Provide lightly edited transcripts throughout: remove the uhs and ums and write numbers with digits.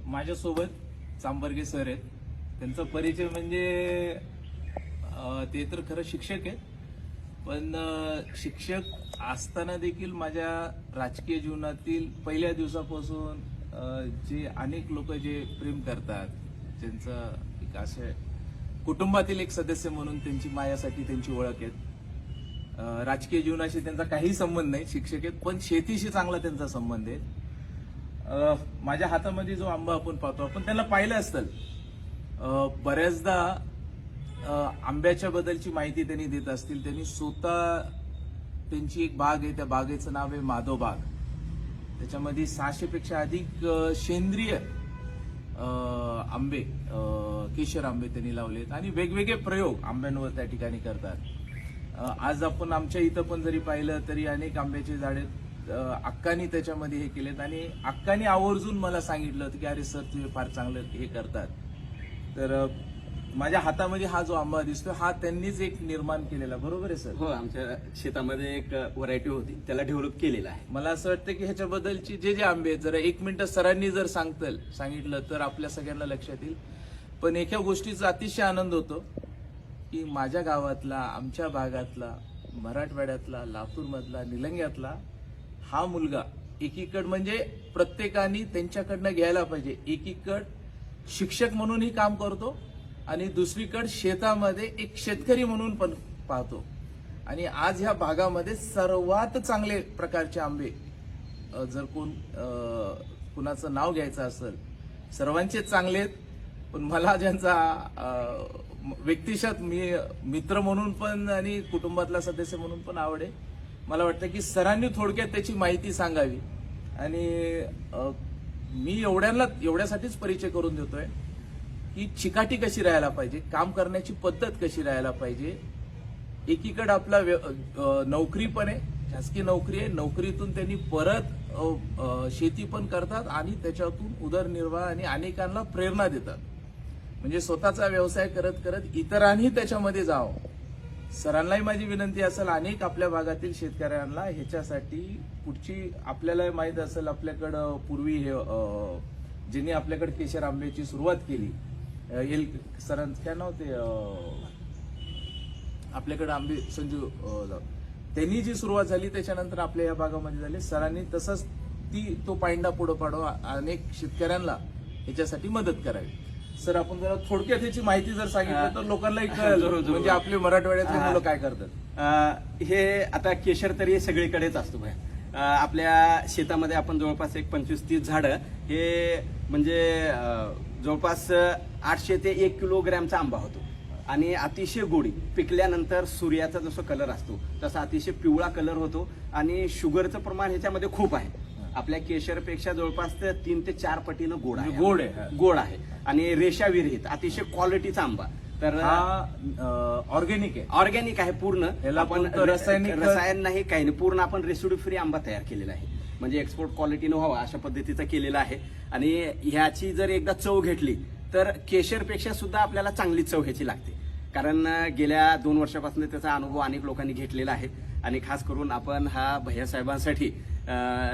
माझ्यासोबत चांबर्गे सर आहेत. त्यांचा परिचय म्हणजे ते तर खरं शिक्षक आहेत, पण शिक्षक असताना देखील माझ्या राजकीय जीवनातील पहिल्या दिवसापासून जे अनेक लोक जे प्रेम करतात, ज्यांचं एक असे कुटुंबातील एक सदस्य म्हणून त्यांची माझ्यासाठी त्यांची ओळख आहे. राजकीय जीवनाशी त्यांचा काही संबंध नाही, शिक्षक आहेत, पण शेतीशी चांगला त्यांचा संबंध आहे. माझ्या हातामध्ये जो आंबा आपण पाहतो, आपण त्यांना पाहिलं असेल बऱ्याचदा आंब्याच्या बद्दलची माहिती त्यांनी देत असतील. त्यांनी स्वतः त्यांची एक बाग आहे, त्या बागेचं नाव आहे माधव बाग. त्याच्यामध्ये 600 पेक्षा अधिक सेंद्रिय आंबे, केशर आंबे त्यांनी लावलेत आणि वेगवेगळे प्रयोग आंब्यांवर त्या ठिकाणी करतात. आज आपण आमच्या इथं पण जरी पाहिलं तरी अनेक आंब्याचे झाडे अक्कानी त्याच्यामध्ये हे केलेत आणि अक्कानी आवर्जून मला सांगितलं होतं की अरे सर तुम्ही फार चांगलं हे करतात. तर माझ्या हातामध्ये हा जो आंबा दिसतो हा त्यांनीच एक निर्माण केलेला, बरोबर आहे सर? हो, आमच्या शेतामध्ये एक व्हरायटी होती, त्याला डेव्हलप केलेला आहे. मला असं वाटतं की ह्याच्याबद्दलची जे जे आंबे आहेत, जरा 1 मिनिट सरांनी जर सांगितलं तर आपल्या सगळ्यांना लक्षात येईल. पण एका गोष्टीचा अतिशय आनंद होतो की माझ्या गावातला, आमच्या भागातला, मराठवाड्यातला, लातूरमधला, निलंग्यातला हा मुलगा एकीकड म्हणजे प्रत्येकाने त्यांच्याकडनं घ्यायला पाहिजे. एकीकड शिक्षक म्हणूनही काम करतो आणि दुसरीकडे शेतामध्ये एक शेतकरी म्हणून पण पाहतो. आणि आज ह्या भागामध्ये सर्वात चांगले प्रकारचे आंबे जर कुणाचं नाव घ्यायचं असेल, सर्वांचेच चांगले आहेत, पण मला ज्यांचा व्यक्तिशत मी मित्र म्हणून पण आणि कुटुंबातला सदस्य म्हणून पण आवड आहे. मला वाटतं की सरांनी थोडक्यात त्याची माहिती सांगावी आणि मी एवढ्यासाठीच परिचय करून देतोय की चिकाटी कशी राहायला पाहिजे, काम करण्याची पद्धत कशी राहायला पाहिजे. एकीकडे आपला नोकरी पण आहे, शासकीय नोकरी आहे, नोकरीतून त्यांनी परत शेती पण करतात आणि त्याच्यातून उदरनिर्वाह आणि अनेकांना प्रेरणा देतात. म्हणजे स्वतःचा व्यवसाय करत करत इतरांनी त्याच्यामध्ये जावं. सरांनाही माझी विनंती असेल, अनेक आपल्या भागातील शेतकऱ्यांना ह्याच्यासाठी पुढची आपल्याला माहित असेल, आपल्याकडं पूर्वी हे ज्यांनी आपल्याकडे केशर आंब्याची सुरुवात केली, सरांचं काय नाव ते आपल्याकडे आंबे संजू, त्यांनी जी सुरुवात झाली त्याच्यानंतर आपल्या या भागामध्ये झाली. सरांनी तसंच तो पायंडा पुढे पाडवा, अनेक शेतकऱ्यांना ह्याच्यासाठी मदत करावी. सर आपण जरा थोडक्यात ह्याची माहिती जर सांगितलं तर लोकांना कळेल म्हणजे आपले मराठवाड्यातले मुलं काय करतात. हे आता केशर तरी सगळीकडेच असतो भाई. आपल्या शेतामध्ये आपण जवळपास एक 25-30 झाडं, हे म्हणजे जवळपास 800 ते 1 किलोग्रॅमचा आंबा होतो आणि अतिशय गोडी. पिकल्यानंतर सूर्याचा जसं कलर असतो तसा अतिशय पिवळा कलर होतो आणि शुगरचं प्रमाण ह्याच्यामध्ये खूप आहे. आपल्या केशरपेक्षा जवळपास 3 ते 4 पटीनं गोड आहे आणि रेषा विरहित अतिशय क्वालिटीचा आंबा. तर ऑर्गॅनिक आहे पूर्ण. आपण रसायन नाही, काही नाही, पूर्ण आपण रेसिड्यू फ्री आंबा तयार केलेला आहे. म्हणजे एक्सपोर्ट क्वालिटीनं व्हावा अशा पद्धतीचा केलेला आहे. आणि ह्याची जर एकदा चव घेतली तर केशरपेक्षा सुद्धा आपल्याला चांगली चव ह्याची लागते. कारण गेल्या 2 वर्षापासून त्याचा अनुभव अनेक लोकांनी घेतलेला आहे आणि खास करून आपण हा भैयासाहेबांसाठी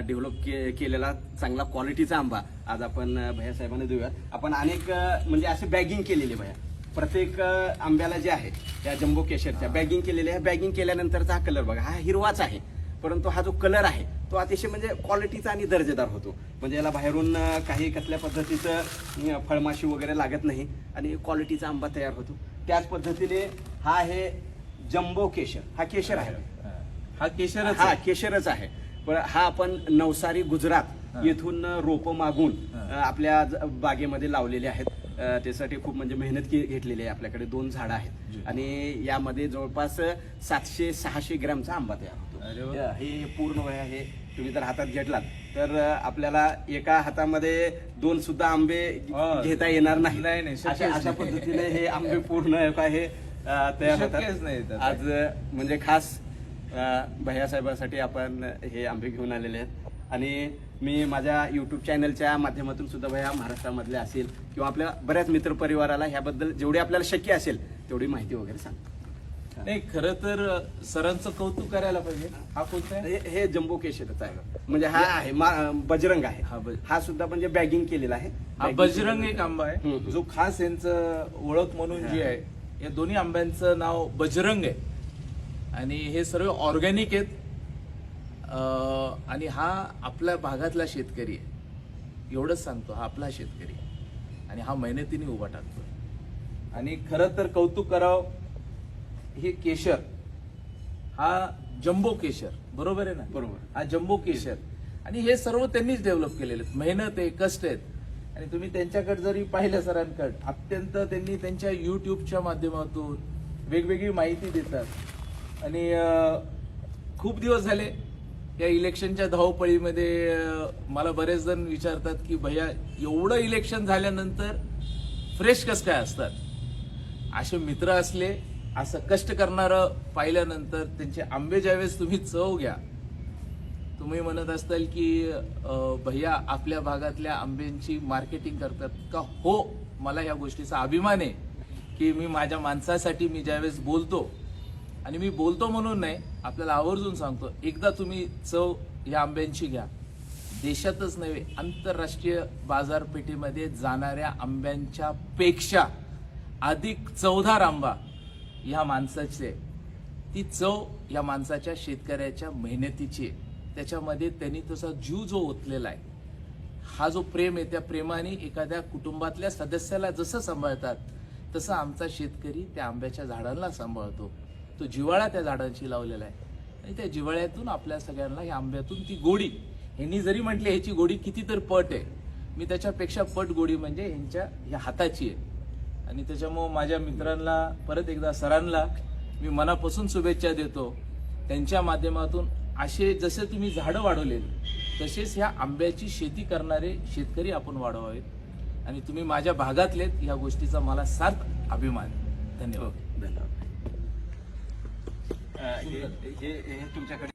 डेव्हलप केलेला चांगला क्वालिटीचा आंबा आज आपण भैयासाहेबांना देऊयात. आपण अनेक म्हणजे असे बॅगिंग केलेले भैया, प्रत्येक आंब्याला जे आहे त्या जम्बो केशरच्या बॅगिंग केलेल्या आहे. बॅगिंग केल्यानंतरचा हा कलर बघा, हा हिरवाच आहे, परंतु हा जो कलर आहे तो अतिशय म्हणजे क्वालिटीचा आणि दर्जेदार होतो. म्हणजे याला बाहेरून काही कसल्या पद्धतीचं फळमाशी वगैरे लागत नाही आणि क्वालिटीचा आंबा तयार होतो. त्याच पद्धतीने हा आहे जम्बो केशर. हा केशर आहे, हा केशरच आहे. पण हा आपण नवसारी गुजरात येथून रोपं मागून आपल्या बागेमध्ये लावलेले आहेत. त्यासाठी खूप म्हणजे मेहनत घेतलेली आहे. आपल्याकडे 2 झाडं आहेत आणि यामध्ये जवळपास 700-600 ग्रॅमचा आंबा तयार होतो. हे पूर्ण वय आहे. तुम्ही जर हातात घेतलात तर आपल्याला एका हातामध्ये 2 सुद्धा आंबे घेता येणार नाही. अशा पद्धतीने हे आंबे पूर्ण हे तयार होतात. आज म्हणजे खास भैयासाहेबांसाठी आपण हे आंबे घेऊन आलेले आहेत. आणि मी माझ्या युट्यूब चॅनलच्या माध्यमातून सुद्धा भैया महाराष्ट्रामधले असेल किंवा आपल्या बऱ्याच मित्रपरिवाराला ह्याबद्दल जेवढी आपल्याला शक्य असेल तेवढी माहिती वगैरे सांगतो. नाही, खरं तर सरांचं कौतुक करायला पाहिजे. हा कोणता आहे? हे जम्बो केशरच आहे, म्हणजे हा आहे बजरंग आहे. हा सुद्धा म्हणजे बॅगिंग केलेला आहे. हा बजरंग एक आंबा आहे जो खास यांचं ओळख म्हणून जी आहे, या दोन्ही आंब्यांचं नाव बजरंग आहे आणि हे सर्व ऑर्गॅनिक आहेत. आणि हा आपल्या भागातला शेतकरी आहे, एवढंच सांगतो. हा आपला शेतकरी आहे आणि हा मेहनतीने उभा टाकतो. आणि खरं तर कौतुक करावं, हे केशर हा जम्बो केशर, बरोबर आहे ना? बरोबर. हा जम्बो केशर आणि हे सर्व त्यांनीच डेव्हलप केलेले आहेत. मेहनत आहे, कष्ट आहेत. आणि तुम्ही त्यांच्याकडे जरी पाहिलं सरांकडे, अत्यंत त्यांनी त्यांच्या युट्यूबच्या माध्यमातून वेगवेगळी माहिती देतात. आणि खूप दिवस झाले या इलेक्शनच्या धावपळीमध्ये मला बरेच जण विचारतात की भैया एवढं इलेक्शन झाल्यानंतर फ्रेश कसं काय असतात. असे मित्र असले, असं कष्ट करणारं पाहिल्यानंतर त्यांचे आंबे ज्यावेळेस तुम्ही चव घ्या, तुम्ही म्हणत असताल की भैया आपल्या भागातल्या आंब्यांची मार्केटिंग करतात का? हो, मला या गोष्टीचा अभिमान आहे की मी माझ्या माणसासाठी मी ज्यावेळेस बोलतो, आणि मी बोलतो म्हणून नाही, आपल्याला आवर्जून सांगतो, एकदा तुम्ही चव या आंब्यांची घ्या. देशातच नव्हे, आंतरराष्ट्रीय बाजारपेठेमध्ये जाणाऱ्या आंब्यांच्या पेक्षा अधिक चवदार आंबा या माणसाची आहे. ती चव या माणसाच्या, शेतकऱ्याच्या मेहनतीची आहे. त्याच्यामध्ये त्यांनी तसा जीव जो ओतलेला आहे, हा जो प्रेम आहे, त्या प्रेमाने एखाद्या कुटुंबातल्या सदस्याला जसं सांभाळतात तसं आमचा शेतकरी त्या आंब्याच्या झाडांना सांभाळतो. तो जिव्हाळा त्या झाडांशी लावलेला आहे आणि त्या जिव्हाळ्यातून आपल्या सगळ्यांना या आंब्यातून ती गोडी, ह्यांनी जरी म्हटले ह्याची गोडी किती तर पट आहे, मी त्याच्यापेक्षा पट गोडी म्हणजे ह्यांच्या ह्या हाताची आहे. आणि त्याच्यामुळं माझ्या मित्रांना, परत एकदा सरांना मी मनापासून शुभेच्छा देतो. त्यांच्या माध्यमातून असे जसे तुम्ही झाडं वाढवलेली, तसेच ह्या आंब्याची शेती करणारे शेतकरी आपण वाढवावेत. आणि तुम्ही माझ्या भागातलेत, ह्या गोष्टीचा मला सार्थ अभिमान. धन्यवाद. धन्यवाद. हे तुमच्याकडे